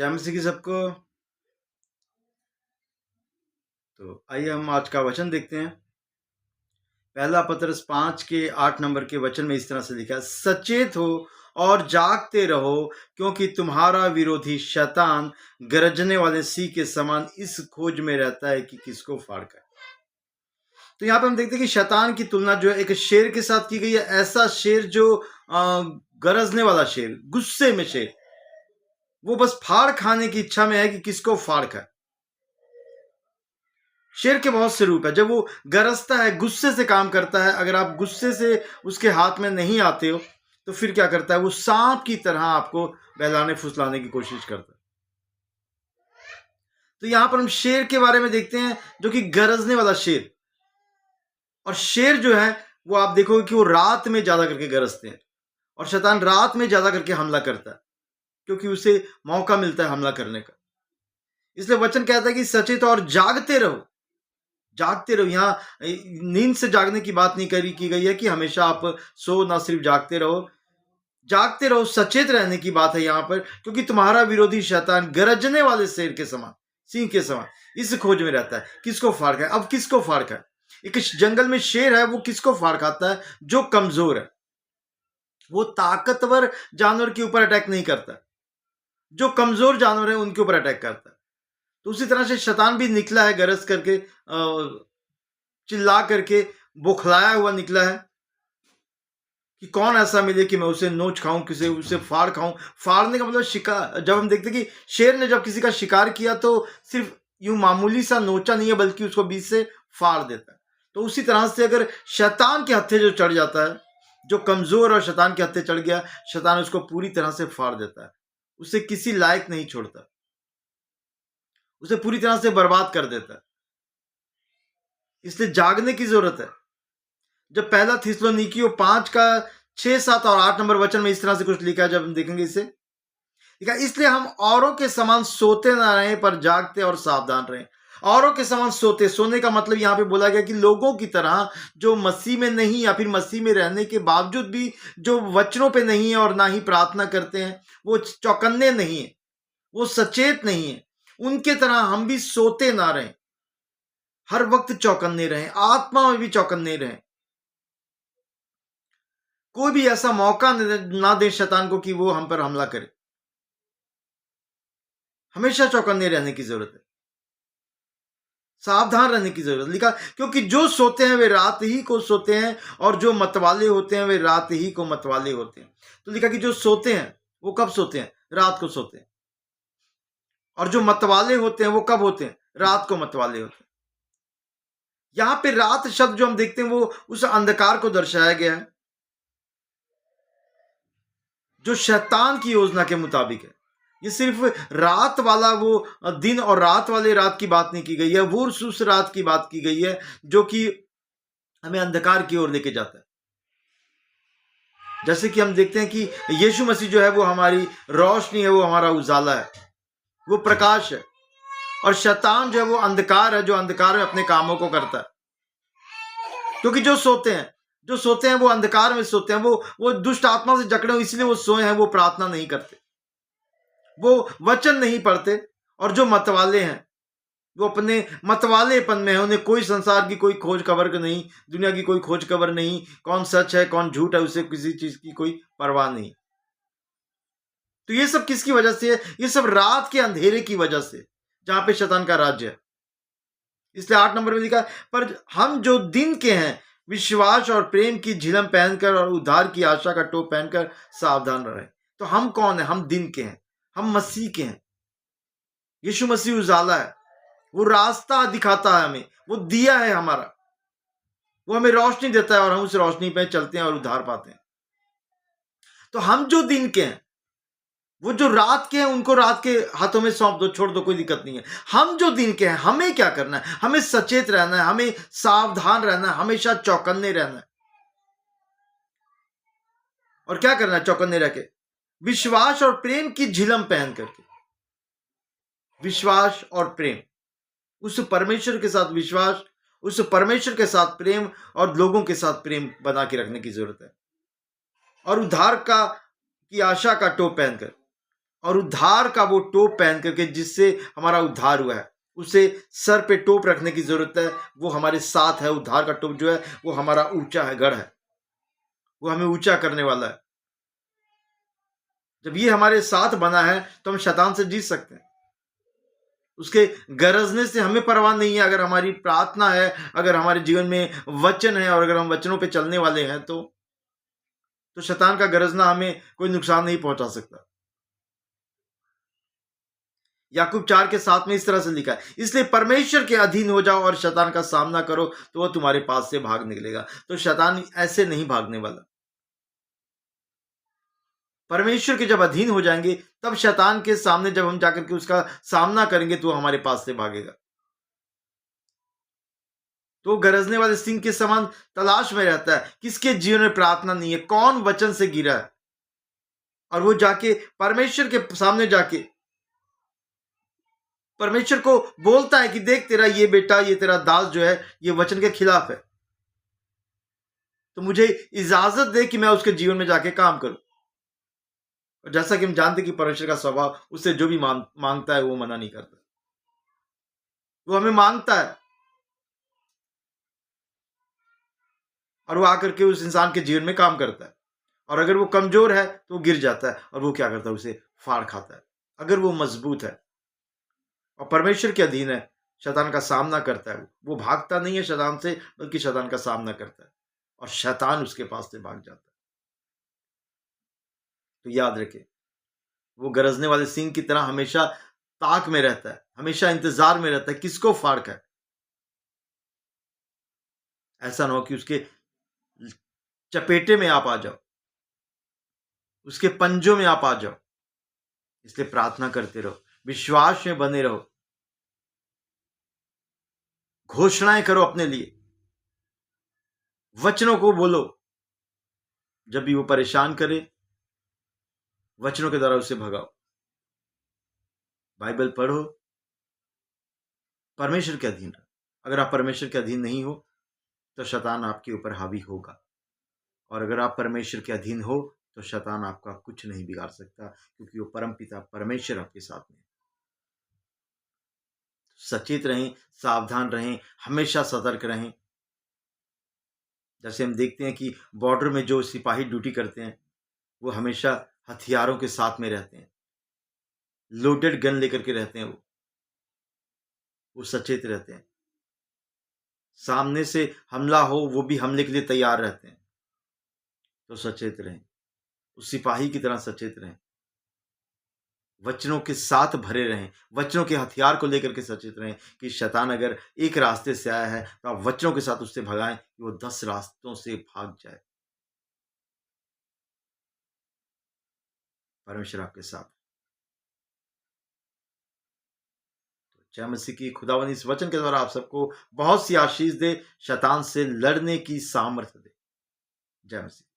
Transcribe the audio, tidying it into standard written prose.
जय मसीह की सबको। तो आइए हम आज का वचन देखते हैं। पहला पतरस 5 के 8 नंबर के वचन में इस तरह से लिखा है, सचेत हो और जागते रहो, क्योंकि तुम्हारा विरोधी शैतान गरजने वाले सिंह के समान इस खोज में रहता है कि किसको फाड़ कर। तो यहाँ पे हम देखते हैं कि शैतान की तुलना जो है एक शेर के साथ की गई है। ऐसा शेर जो गरजने वाला शेर, गुस्से में शेर, वो बस फाड़ खाने की इच्छा में है कि किसको फाड़ खाए। शेर के बहुत से रूप है। जब वो गरजता है, गुस्से से काम करता है, अगर आप गुस्से से उसके हाथ में नहीं आते हो तो फिर क्या करता है, वो सांप की तरह आपको बहलाने फुसलाने की कोशिश करता है। तो यहां पर हम शेर के बारे में देखते हैं, जो कि गरजने वाला शेर। और शेर जो है वो आप देखोगे कि वो रात में ज्यादा करके गरजते हैं, और शैतान रात में ज्यादा करके हमला करता है, क्योंकि उसे मौका मिलता है हमला करने का। इसलिए वचन कहता है कि सचेत और जागते रहो। जागते रहो। यहाँ नींद से जागने की बात नहीं करी की गई है कि हमेशा आप सो ना, सिर्फ जागते रहो। जागते रहो, सचेत रहने की बात है यहाँ पर, क्योंकि तुम्हारा विरोधी शैतान गरजने वाले शेर के समान, सिंह के समान इस खोज में रहता है किसको फाड़ खाए। अब किसको फाड़ खाए? एक जंगल में शेर है, वो किसको फाड़ खाता है? जो कमजोर है। वो ताकतवर जानवर के ऊपर अटैक नहीं करता, जो कमजोर जानवर है उनके ऊपर अटैक करता है। तो उसी तरह से शैतान भी निकला है गरज करके, चिल्ला करके, बौखलाया हुआ निकला है कि कौन ऐसा मिले कि मैं उसे नोच खाऊं, किसी उसे फाड़ खाऊं। फाड़ने का मतलब शिकार। जब हम देखते कि शेर ने जब किसी का शिकार किया तो सिर्फ यूं मामूली सा नोचा नहीं है, बल्कि उसको बीच से फाड़ देता है। तो उसी तरह से अगर शैतान के हत्थे जो चढ़ जाता है, जो कमजोर और शैतान के हत्थे चढ़ गया, शैतान उसको पूरी तरह से फाड़ देता है, उसे किसी लायक नहीं छोड़ता, उसे पूरी तरह से बर्बाद कर देता है। इसलिए जागने की जरूरत है। जब पहला थिस्सलुनीकियों 5 का 6, 7 और 8 नंबर वचन में इस तरह से कुछ लिखा है, जब हम देखेंगे इसे लिखा, इसलिए हम औरों के समान सोते ना रहें, पर जागते और सावधान रहें। औरों के समान सोते, सोने का मतलब यहां पे बोला गया कि लोगों की तरह जो मसीह में नहीं, या फिर मसीह में रहने के बावजूद भी जो वचनों पे नहीं है और ना ही प्रार्थना करते हैं, वो चौकन्ने नहीं है, वो सचेत नहीं है, उनके तरह हम भी सोते ना रहें। हर वक्त चौकन्ने रहें, आत्मा में भी चौकन्ने रहें। कोई भी ऐसा मौका ना दे शैतान को कि वो हम पर हमला करे। हमेशा चौकन्ने रहने की जरूरत है, सावधान रहने की जरूरत। लिखा, क्योंकि जो सोते हैं वे रात ही को सोते हैं, और जो मतवाले होते हैं वे रात ही को मतवाले होते हैं। तो लिखा कि जो सोते हैं वो कब सोते हैं? रात को सोते हैं। और जो मतवाले होते हैं वो कब होते हैं? रात को मतवाले होते हैं। यहां पे रात शब्द जो हम देखते हैं वो उस अंधकार को दर्शाया गया है, जो शैतान की योजना के मुताबिक है। ये सिर्फ रात वाला वो दिन और रात वाले रात की बात नहीं की गई है, वो उस रात की बात की गई है जो कि हमें अंधकार की ओर लेके जाता है। जैसे कि हम देखते हैं कि यीशु मसीह जो है वो हमारी रोशनी है, वो हमारा उजाला है, वो प्रकाश है। और शैतान जो है वो अंधकार है, जो अंधकार में अपने कामों को करता है। क्योंकि जो सोते हैं वो अंधकार में सोते हैं, वो दुष्ट आत्मा से जकड़े हुए, इसलिए वो सोए हैं। वो प्रार्थना नहीं करते, वो वचन नहीं पढ़ते। और जो मतवाले हैं वो अपने मतवालेपन में है, उन्हें कोई संसार की कोई खोज खबर नहीं, दुनिया की कोई खोज खबर नहीं, कौन सच है कौन झूठ है, उसे किसी चीज की कोई परवाह नहीं। तो ये सब किसकी वजह से है? ये सब रात के अंधेरे की वजह से, जहां पे शैतान का राज्य है। इसलिए 8 नंबर में लिखा, पर हम जो दिन के हैं विश्वास और प्रेम की झिलम पहनकर और उद्धार की आशा का टोप पहनकर सावधान रहे। तो हम कौन है? हम दिन के हैं, हम मसीह के हैं। यीशु मसीह उजाला है, वो रास्ता दिखाता है हमें, वो दिया है हमारा, वो हमें रोशनी देता है और हम उस रोशनी पे चलते हैं और उद्धार पाते हैं। तो हम जो दिन के हैं, वो जो रात के हैं उनको रात के हाथों में सौंप दो, छोड़ दो, कोई दिक्कत नहीं है। हम जो दिन के हैं, हमें क्या करना है? हमें सचेत रहना है, हमें सावधान रहना है, हमेशा चौकन्ने रहना है। और क्या करना है चौकन्ने रह के? विश्वास और प्रेम की झिलम पहन करके। विश्वास और प्रेम, उस परमेश्वर के साथ विश्वास, उस परमेश्वर के साथ प्रेम, और लोगों के साथ प्रेम बना के रखने की जरूरत है। और उद्धार की आशा का टोप पहनकर, और उद्धार का वो टोप पहन करके जिससे हमारा उद्धार हुआ है, उसे सर पे टोप रखने की जरूरत है। वो हमारे साथ है। उद्धार का टोप जो है वो हमारा ऊंचा है, गढ़ है, वो हमें ऊंचा करने वाला है। जब ये हमारे साथ बना है तो हम शैतान से जीत सकते हैं। उसके गरजने से हमें परवाह नहीं है। अगर हमारी प्रार्थना है, अगर हमारे जीवन में वचन है और अगर हम वचनों पे चलने वाले हैं तो शैतान का गरजना हमें कोई नुकसान नहीं पहुंचा सकता। याकूब 4:7 में इस तरह से लिखा है, इसलिए परमेश्वर के अधीन हो जाओ और शैतान का सामना करो तो वह तुम्हारे पास से भाग निकलेगा। तो शैतान ऐसे नहीं भागने वाला। परमेश्वर के जब अधीन हो जाएंगे तब शैतान के सामने जब हम जाकर के उसका सामना करेंगे तो हमारे पास से भागेगा। तो गरजने वाले सिंह के समान तलाश में रहता है, किसके जीवन में प्रार्थना नहीं है, कौन वचन से गिरा है, और वो जाके परमेश्वर के सामने जाके परमेश्वर को बोलता है कि देख तेरा ये बेटा, ये तेरा दास जो है ये वचन के खिलाफ है, तो मुझे इजाजत दे कि मैं उसके जीवन में जाके काम करूं। और जैसा कि हम जानते कि परमेश्वर का स्वभाव, उससे जो भी मांगता है वो मना नहीं करता, वो हमें मांगता है और वो आकर के उस इंसान के जीवन में काम करता है। और अगर वो कमजोर है तो वो गिर जाता है और वो क्या करता है, उसे फाड़ खाता है। अगर वो मजबूत है और परमेश्वर के अधीन है, शैतान का सामना करता है, वो भागता नहीं है शैतान से, बल्कि शैतान का सामना करता है और शैतान उसके पास से भाग जाता है। तो याद रखें, वो गरजने वाले सिंह की तरह हमेशा ताक में रहता है, हमेशा इंतजार में रहता है किसको फाड़ कर। ऐसा ना हो कि उसके चपेटे में आप आ जाओ, उसके पंजों में आप आ जाओ। इसलिए प्रार्थना करते रहो, विश्वास में बने रहो, घोषणाएं करो अपने लिए, वचनों को बोलो। जब भी वो परेशान करे, वचनों के द्वारा उसे भगाओ। बाइबल पढ़ो, परमेश्वर के अधीन रहो। अगर आप परमेश्वर के अधीन नहीं हो तो शैतान आपके ऊपर हावी होगा, और अगर आप परमेश्वर के अधीन हो तो शैतान आपका कुछ नहीं बिगाड़ सकता, क्योंकि वो परम पिता परमेश्वर आपके साथ में। सचेत रहें, सावधान रहें, हमेशा सतर्क रहें। जैसे हम देखते हैं कि बॉर्डर में जो सिपाही ड्यूटी करते हैं वो हमेशा हथियारों के साथ में रहते हैं, लोडेड गन लेकर के रहते हैं। वो सचेत रहते हैं, सामने से हमला हो वो भी हमले के लिए तैयार रहते हैं। तो सचेत रहें, उस सिपाही की तरह सचेत रहें, वचनों के साथ भरे रहें, वचनों के हथियार को लेकर के सचेत रहें कि शैतान अगर एक रास्ते से आया है तो आप वचनों के साथ उससे भगाएं कि वो 10 रास्तों से भाग जाए। परमेश्वर आपके साथ। जय मसीह की। खुदावंद इस वचन के द्वारा आप सबको बहुत सी आशीष दे, शैतान से लड़ने की सामर्थ्य दे। जय मसीह।